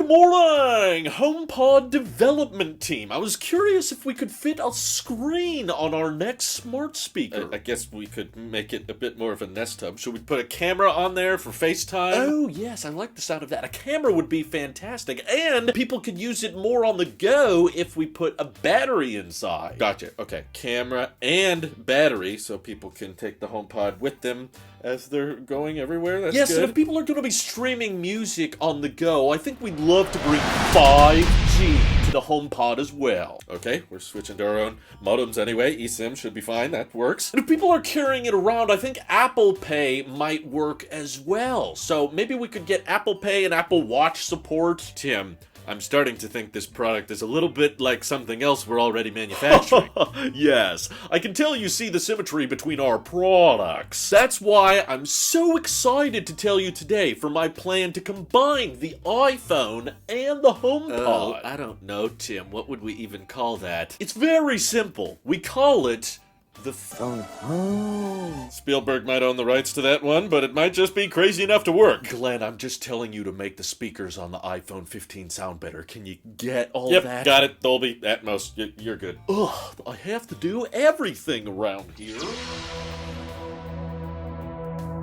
morning, HomePod development team. I was curious if we could fit a screen on our next smart speaker. I guess we could make it a bit more of a Nest Hub. Should we put a camera on there for FaceTime? Oh, yes, I like the sound of that. A camera would be fantastic, and people could use it more on the go if we put a battery inside. Gotcha. Okay, camera and battery, so people can take the HomePod with them as they're going everywhere. That's good. And if people are going to be streaming music on the go, I think we'd love to bring 5G to the HomePod as well. Okay, we're switching to our own modems anyway. eSIM should be fine. That works. And if people are carrying it around, I think Apple Pay might work as well. So maybe we could get Apple Pay and Apple Watch support. Tim, I'm starting to think this product is a little bit like something else we're already manufacturing. Yes, I can tell you see the symmetry between our products. That's why I'm so excited to tell you today for my plan to combine the iPhone and the HomePod. I don't know, Tim. What would we even call that? It's very simple. We call it the phone. Spielberg might own the rights to that one, but it might just be crazy enough to work. Glenn, I'm just telling you to make the speakers on the iPhone 15 sound better. Can you get all that? Yep, got it. Dolby, Atmos. You're good. Ugh, I have to do everything around here.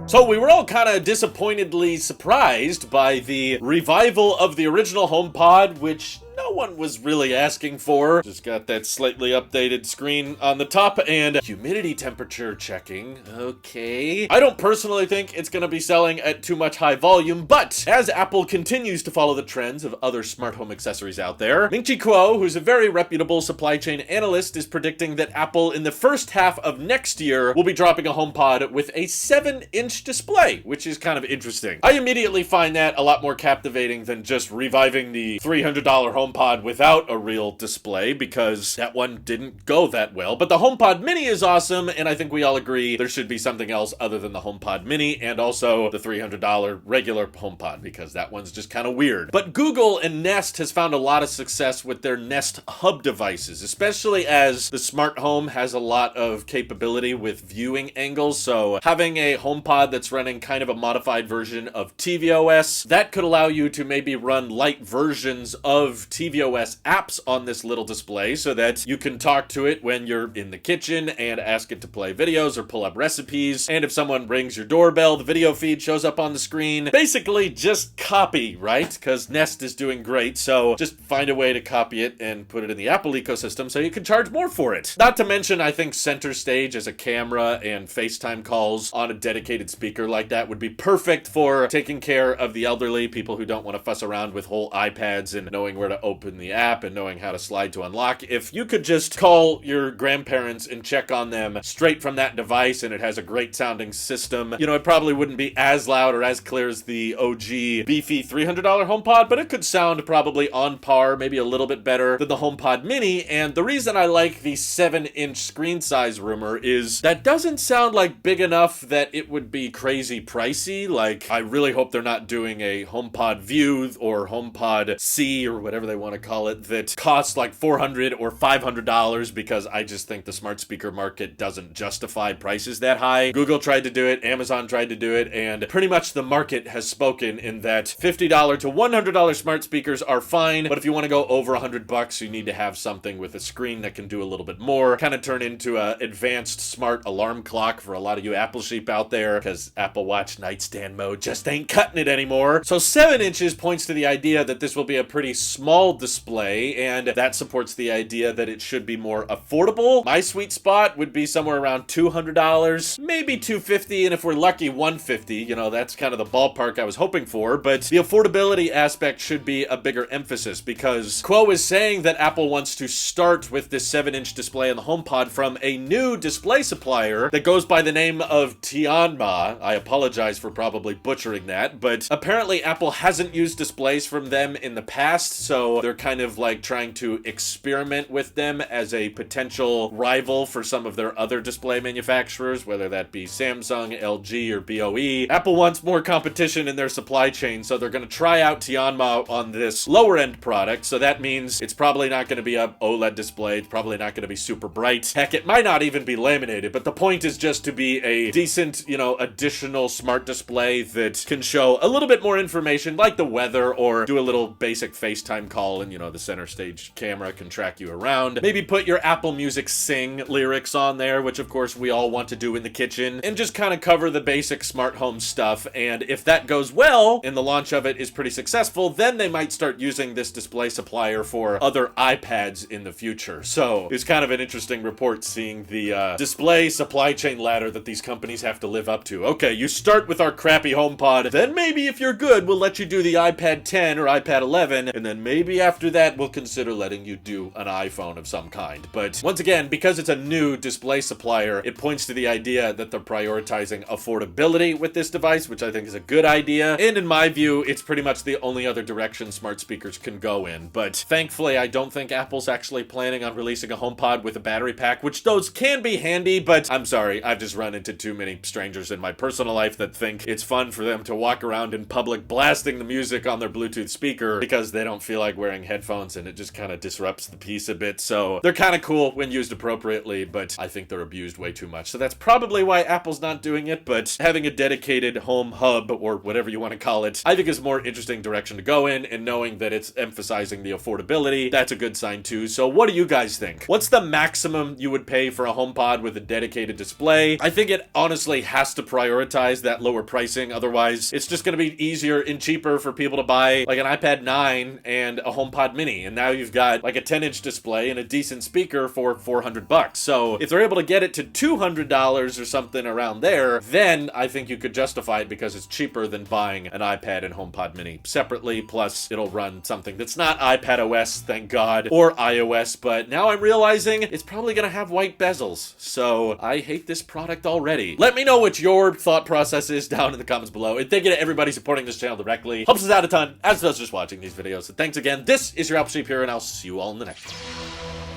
So we were all kind of disappointedly surprised by the revival of the original HomePod, which no one was really asking for. Just got that slightly updated screen on the top and humidity temperature checking. Okay. I don't personally think it's going to be selling at too much high volume, but as Apple continues to follow the trends of other smart home accessories out there, Ming-Chi Kuo, who's a very reputable supply chain analyst, is predicting that Apple in the first half of next year will be dropping a HomePod with a 7-inch display, which is kind of interesting. I immediately find that a lot more captivating than just reviving the $300 HomePod without a real display, because that one didn't go that well. But the HomePod Mini is awesome, and I think we all agree there should be something else other than the HomePod Mini and also the $300 regular HomePod, because that one's just kind of weird. But Google and Nest has found a lot of success with their Nest Hub devices, especially as the smart home has a lot of capability with viewing angles. So having a HomePod that's running kind of a modified version of tvOS, that could allow you to maybe run light versions of tvOS apps on this little display so that you can talk to it when you're in the kitchen and ask it to play videos or pull up recipes. And if someone rings your doorbell, the video feed shows up on the screen. Basically just copy, right? Because Nest is doing great, so just find a way to copy it and put it in the Apple ecosystem so you can charge more for it. Not to mention, I think center stage as a camera and FaceTime calls on a dedicated speaker like that would be perfect for taking care of the elderly, people who don't want to fuss around with whole iPads and knowing where to open the app and knowing how to slide to unlock. If you could just call your grandparents and check on them straight from that device and it has a great sounding system, you know, it probably wouldn't be as loud or as clear as the OG beefy $300 HomePod, but it could sound probably on par, maybe a little bit better than the HomePod Mini. And the reason I like the 7-inch screen size rumor is that doesn't sound like big enough that it would be crazy pricey. Like, I really hope they're not doing a HomePod View or HomePod C or whatever they want to call it that costs like $400 or $500, because I just think the smart speaker market doesn't justify prices that high. Google tried to do it, Amazon tried to do it, and pretty much the market has spoken in that $50 to $100 smart speakers are fine, but if you want to go over $100, you need to have something with a screen that can do a little bit more, kind of turn into a advanced smart alarm clock for a lot of you Apple sheep out there, because Apple Watch nightstand mode just ain't cutting it anymore. So 7 inches points to the idea that this will be a pretty small display, and that supports the idea that it should be more affordable. My sweet spot would be somewhere around $200, maybe $250, and if we're lucky, $150. You know, that's kind of the ballpark I was hoping for, but the affordability aspect should be a bigger emphasis, because Kuo is saying that Apple wants to start with this 7-inch display on the HomePod from a new display supplier that goes by the name of Tianma. I apologize for probably butchering that, but apparently Apple hasn't used displays from them in the past, so they're kind of like trying to experiment with them as a potential rival for some of their other display manufacturers, whether that be Samsung, LG, or BOE. Apple wants more competition in their supply chain, so they're going to try out Tianma on this lower end product. So that means it's probably not going to be a OLED display. It's probably not going to be super bright. Heck, it might not even be laminated, but the point is just to be a decent, additional smart display that can show a little bit more information, like the weather, or do a little basic FaceTime call, and the center stage camera can track you around. Maybe put your Apple Music Sing lyrics on there, which of course we all want to do in the kitchen, and just kind of cover the basic smart home stuff. And if that goes well and the launch of it is pretty successful, then they might start using this display supplier for other iPads in the future. So it's kind of an interesting report seeing the display supply chain ladder that these companies have to live up to. Okay, you start with our crappy HomePod, then maybe if you're good, we'll let you do the iPad 10 or iPad 11, and then maybe after that, we'll consider letting you do an iPhone of some kind. But once again, because it's a new display supplier, it points to the idea that they're prioritizing affordability with this device, which I think is a good idea. And in my view, it's pretty much the only other direction smart speakers can go in. But thankfully, I don't think Apple's actually planning on releasing a HomePod with a battery pack, which those can be handy, but I'm sorry, I've just run into too many strangers in my personal life that think it's fun for them to walk around in public blasting the music on their Bluetooth speaker because they don't feel like wearing headphones, and it just kind of disrupts the piece a bit. So they're kind of cool when used appropriately, but I think they're abused way too much. So that's probably why Apple's not doing it, but having a dedicated home hub, or whatever you want to call it, I think is a more interesting direction to go in, and knowing that it's emphasizing the affordability, that's a good sign too. So what do you guys think? What's the maximum you would pay for a HomePod with a dedicated display? I think it honestly has to prioritize that lower pricing. Otherwise, it's just going to be easier and cheaper for people to buy like an iPad 9 and a HomePod mini. And now you've got like a 10-inch display and a decent speaker for $400. So if they're able to get it to $200 or something around there, then I think you could justify it because it's cheaper than buying an iPad and HomePod mini separately. Plus, it'll run something that's not iPadOS, thank God, or iOS. But now I'm realizing it's probably going to have white bezels. So I hate this product already. Let me know what your thought process is down in the comments below. And thank you to everybody supporting this channel directly. Helps us out a ton, as does just watching these videos. So thanks again. This is your Apple Sheep here, and I'll see you all in the next one.